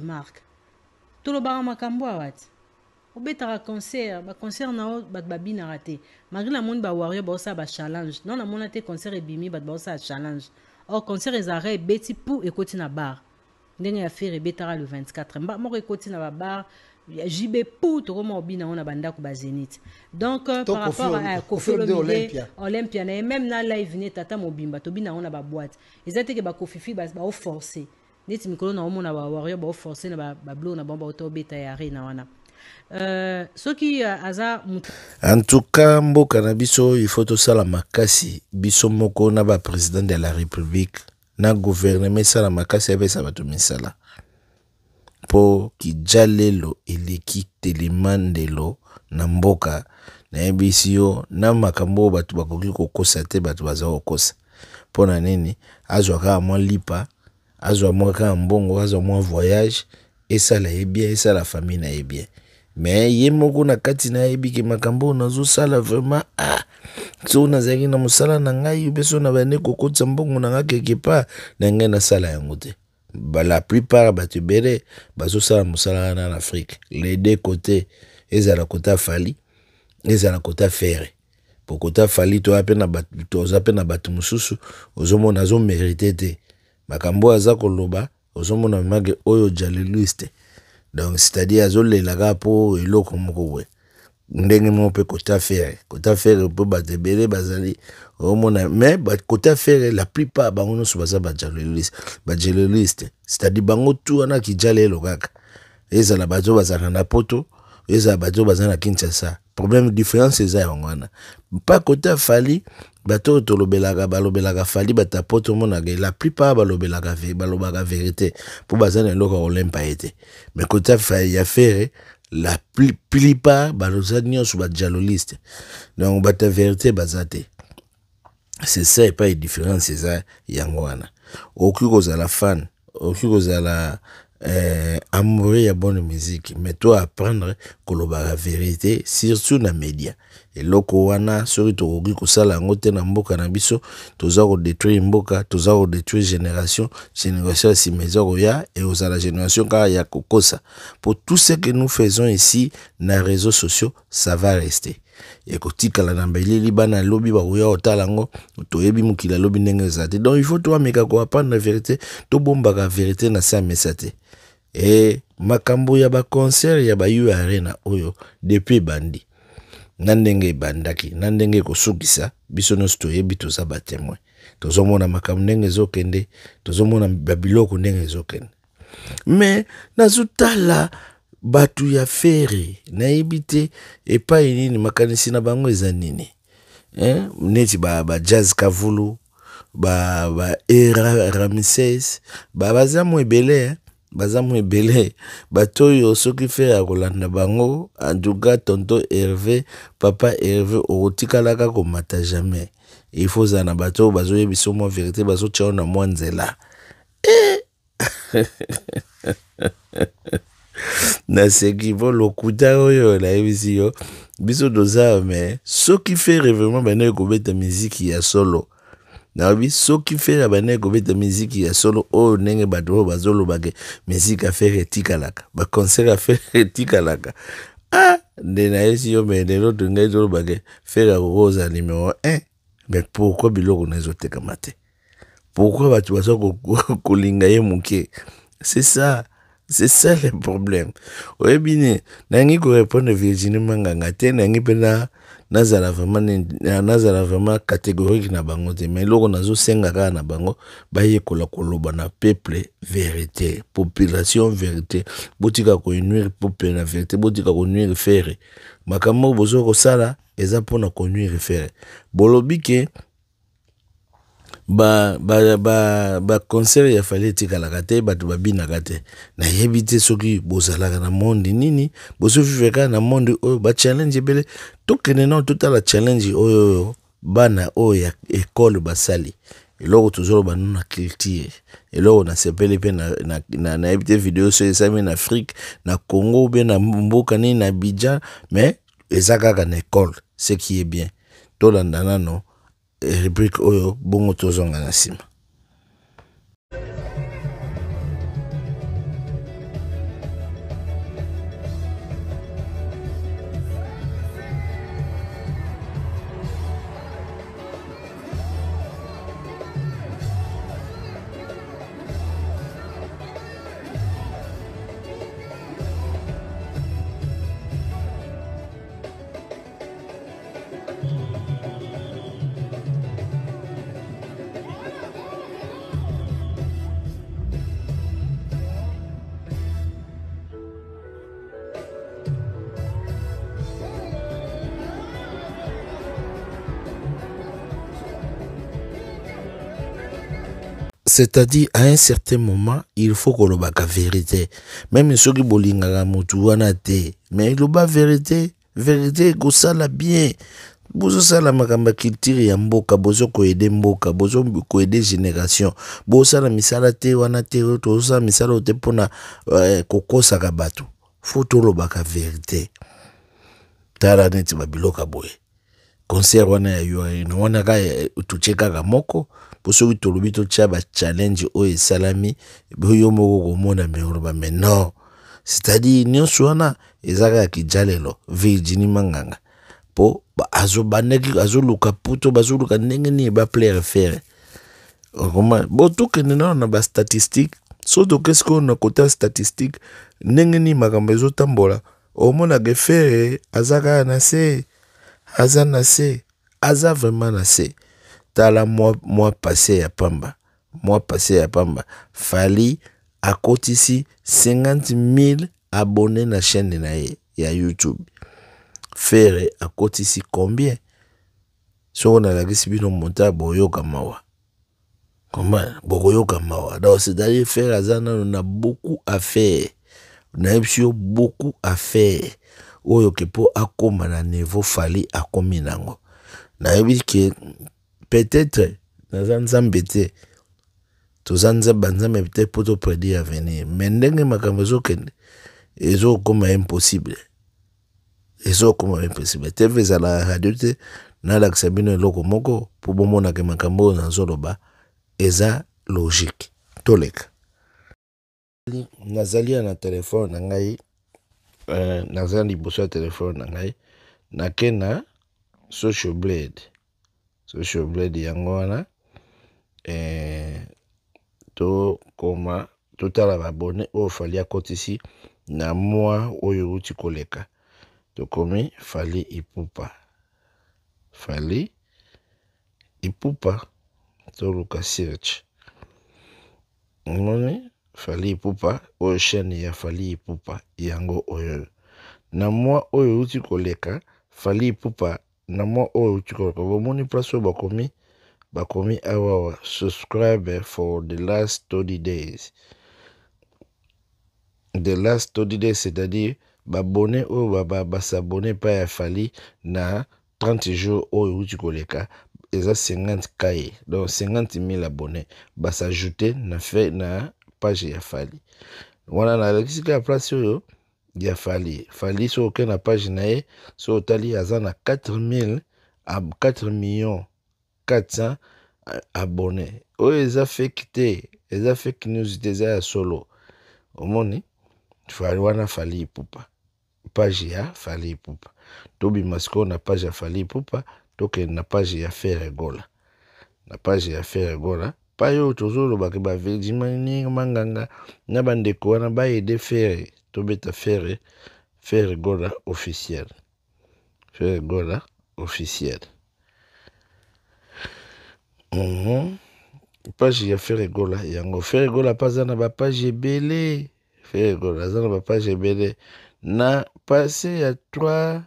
Marc. Tout le bar makambo awat. Obetara concert, ba concert na bat babina raté. Malgré la monde ba warrior ba ça ba challenge. Non na monate concert e bimi bat ba ça challenge. Or concert les arrêts beti pour ekoti na bar. Ndenge ya faire betara le 24. Mba moko ekoti na ba bar. JB pour to comme obina on a banda ko ba Zénith. Donc par rapport à Kofi Olympia na même na live ne tata mobimba to bina on a ba boîte. Ezate ke ba Kofi ba forcer. Neti mikolo na omona ba warrior ba forcer na ba blo na bomba auto beta ya arena wana. Soki aza en tout cas mboka na biso il faut to sala makasi biso moko na ba président de la république na gouvernement sala makasi abesa bato misala po ki jalelo eleki telemandelo na mboka na ebisio na makambo bato bakoki kokosa te bato baza kokosa pona nini azwa ka mwa lipa azwa mwa ka mbongo azwa mwa voyage esala bien esala famille na bien. Mais ye moko na kati na yebi ke makambo nazo sala vraiment so na zaki na musala na ngai beso na bane kokotsa mbongo na nga quelque part na ngai na sala yango te. Ba la plupart ba tubere bazo sala musala na Afrique les deux côtés ezala kota fali ezala kota fere pour kota fali to apena batu to zapena batu mususu ozomona zo mérité te makambo aza koloba ozomona mage oyo jaliliste. Donc c'est-à-dire azole la gapo eloko moko we ndenge mo pe kota faire po batebele bazali omona mais ba kota faire la plupart bango so baza ba jaliliste c'est-à-dire bango tout ana ki jalelo kaka ezala bazo bazana na poto ezala bazo bazana Kinshasa problème différence eza ngwana pas kota fali bato balobelaka fali batapoto monage la plupart balobelaka vérité pour bazana eloko olempa ete mais kota fali ya faire la plupart balozanyo sur ba jaloliste donc bata vérité bazate c'est ça et pas une différence c'est ça yangwana okuko za la fan okuko za la amoureux ya bonne musique mais toi apprendre koloba la vérité surtout na média et loko wana sori to koki kosala yango te na mboka na biso toza ko détruire mboka toza ko détruire génération si mezo ya et aux la génération ka ya kokosa pour tout ce que nous faisons ici na réseaux sociaux ça va rester et kotikala na mbeleli bana lobi ba koya otala ngo toyebi mukila lobi ndenge zate donc il faut toi meka ko apprendre la vérité to bomba la vérité na sa mesate et makambo ya ba concert ya ba yu arena oyo depuis bandi nandenge bandaki nandenge kosukisa biso no stoyebi to za ba témoin tozomona makambo ndenge zokende tozomona babiloko ndenge zokende mais nazutala batu ya fere na ebite epa nini makanisi na bango eza nini neti ba jazz kavulu ba era Ramses bazamu ebele bazamu ebele batoyo soki fe akolanda bango en tout cas tonton Hervé papa Hervé otikalaka ko mata jamais il faut ça na bato bazo yebiso mo vérité bazo tchao na mwanzela na seki vo lokuta oyo la ebisio biso doza mais soki fe vraiment bana ko beta musique ya solo na bi soki fe bana ko beta musique ya solo o nenge bato bazolo bage musique a faire tikalaka ba concert a faire tikalaka de na esio mais de l'autre ngai zo bage faire rosa numéro 1 mais pourquoi biloko nezo tekamate pourquoi bato baso ko linga ye muke c'est ça le problème. Oui, bien, nangi ko répondre Virginie Manganga te nangi pena nazala vraiment catégorique na bango te mais loko nazo senga ka na bango ba yekola koloba na peuple vérité population vérité botika ko nuire peuple na vérité botika ko nuire faire makambo bozo ko sala eza pona ko nuire faire bolobi ke ba concert ya fallait tikalaka te batu babinaka te na yebite soki bozalaka na monde nini bozo viveka na monde oyo ba challenge bele tokene na tota la challenge oyo bana oyo ya école basali eloko tozolo banu na culture eloko na sepele pe na yebite vidéo so esami na Afrique na Congo be na mboka ni na Abidjan mais ezaka na école ce qui est bien tolanda nano rubrique oyo bongo tozonga na nsima. C'est-à-dire, à un certain moment, il faut que l'on la vérité. Même ceux qui bolinga la mutuana te, mais il la vérité, vérité, que ça la bien. Bozo sala makamba culture ya mboka, bozo ko aider mboka, bozo ko aider génération. Bozo sala misala te wana te, to sala misala te pona kokosa ka bato. Faut to lo baka vérité. Tala neti babiloka boye. Concert wana ya yuaino wana ka tucheka ka moko. Pour ceux qui te l'ont dit, challenge ou salami, boyo moko komona meroba mais non. C'est-à-dire nyon suana ezaka ki jalelo Virginie Manganga. Po azo baneki azo luka puto bazo luka ndenge ni ba player faire. Comment boto ke nena na ba statistique, so to qu'est-ce qu'on a côté statistique, ndenge ni makambo ezo tambola. Omona ke faire azaka na se, azana se, aza vraiment na se. Tala mois passé ya pamba. Mois passé ya pamba. Fali a kotisi 50 000 abonnés na chaîne na ya YouTube. Faire a kotisi combien? So on a la bino monta boyoka mawa. Comment? Boyoka mawa. Donc c'est-à-dire faire azana on a beaucoup à faire. On a beaucoup à faire. Oyo kepo akoma na niveau Fali akomi nango. Na yebi ke peut-être nazanzambe te tozanza banzambe peut-être pour te prédire à venir mais ndenge makambo ezokende ezokoma impossible ezokoma impossible te veza la radio te nalakisa bino eloko moko po bomona ke makambo oyo nazoloba eza logique toleka nazali na telefone na ngai nazali liboso ya telefone na ngai nakena social blade yango wana to koma totala babone oyo Fali akotisi na mwa oyo uti koleka tokomi Fali Ipupa toluka search ngoni Fali Ipupa oyo chaîne ya Fali Ipupa yango oyo na mwa oyo uti koleka Fali Ipupa na mwa oyo uti koleka bomoni place oyo bakomi awa subscribe for the last 30 days. The last 30 days, c'est-à-dire babone oyo s'abonner pa ya Fali na 30 jours oyo uti koleka eza 50K. Donc 50 000 abonnés s'ajouter na page ya Fali. Wana na lekisika ya place oyo ya Fali so oke na page na ye so otali aza na 4 millions 400 abonnés. Oyo eza fake te, eza fake news te, eza ya solo. Omoni wana Fali Ipupa page ya Fali Ipupa tobi masko na page ya Fali Ipupa toke na page ya Feregola na page ya Feregola payo tozoloba ke ba Virginie Manganga na bandeko wana ba aider Fere tobeta Feregola officiel page ya Feregola yango Feregola paza na ba page ebele Feregola aza na ba page ebele na passé ya 3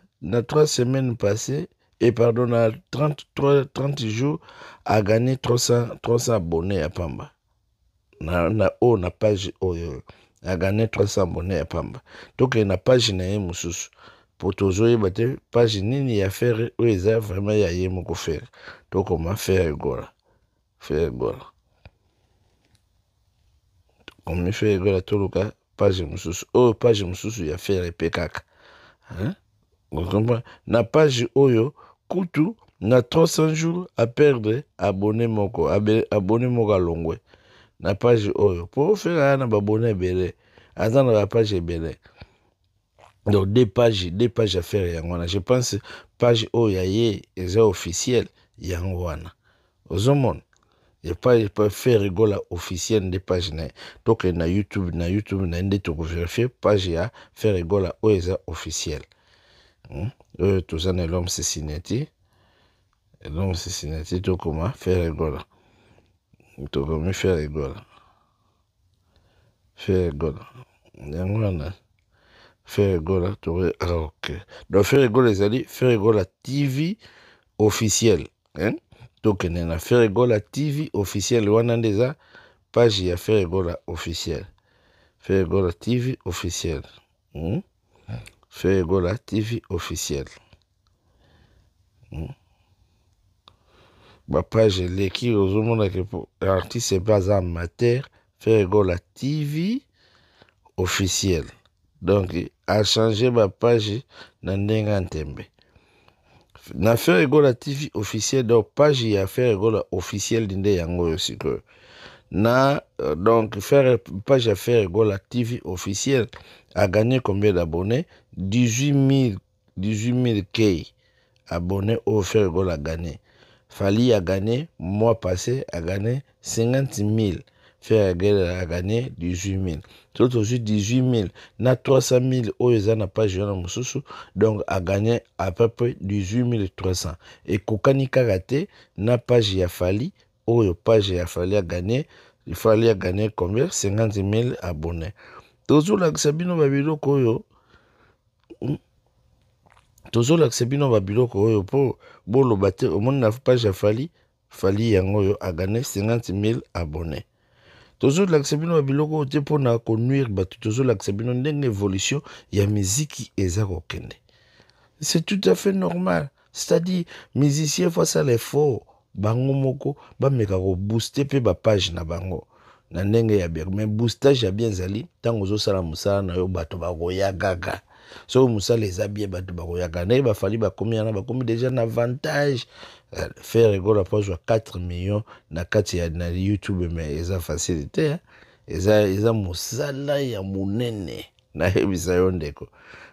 semaines passées et pardon na 30 jours a gagné 300 abonnés à pamba na page oyo a gagné 300 abonnés à pamba donc na page na ye mususu pour tozoyeba te page nini ya Fere oyo eza vraiment ya ye moko Fere tokoma Feregola comme Feregola toluka page mususu oyo page mususu ya Fere pe kaka na page oyo kutu na 300 jours à perdre abonné moko à longwe na page oyo pour faire na abonné belé attendre la page belé. Donc deux pages à faire yangwana. Je pense page oyo yaye est officiel yangwana. Ozomon il pas faire rigola officiel des pages na donc na YouTube na ndé to vérifier page ya faire rigola oyo est officiel. Tout ça n'est l'homme c'est signéti. L'homme c'est signéti to comment faire rigola. To comment faire rigola. Faire rigola. Yangwana. Faire rigola, ok. Donc faire rigola les alliés, faire rigola TV officiel. Hein? Donc on a faire rigola TV officiel. On a déjà page ya faire rigola officiel. Faire rigola TV officiel. Faire rigola TV officiel. Ma page l'équipe aux hommes que l'artiste c'est pas amateur. Faire rigola TV officiel. Donc, a changé ma page dans Ndenga Ntembe. Na faire rigola TV officiel, donc page y a faire rigola officiel d'Inde Yango aussi que. Na, donc, faire page à faire rigola TV officiel a gagné combien d'abonnés? 18 000 K abonnés au faire rigola a gagné. Fali a gagné, mois passé, a gagné 50 000. Faire rigola a gagné 18 000. Tout aussi 18 000. Na 300 000 oyo na page na mususu. Donc a gagné à peu près 18 300. Et kokani karate na page ya Fali oyo page ya Fali a gagné. Il fallait a gagné combien? 50 000 abonnés. Toujours la sabino babiloko oyo. Toujours la sabino babiloko oyo pour bolo bate au monde na page ya Fali. Fali yango oyo a gagné 50 000 abonnés. Toujours l'accès biloko te pour na connuire batu toujours l'accès ndenge évolution ya musique eza kokende. C'est tout à fait normal. C'est-à-dire musicien face à l'effort bango moko ba meka ko booster pe ba page na bango. Na ndenge ya bien mais boostage ya bien zali tango zo sala musala na yo bato ba koya gaga. So musala eza bien bato ba koya gaga. Ba fali ba komi na ba komi déjà na avantage. Faire rigola page à 4 millions na kati ya na YouTube mais eza facilité hein? eza musala ya munene na hebisa yo ndeko.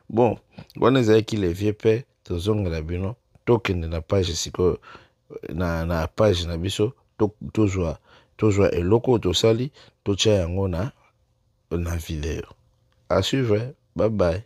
Bon wana eza ki les vieux père tozongela bino tokende na page siko na page na biso tozwa eloko tosali totia yango na vidéo à suivre. Bye bye.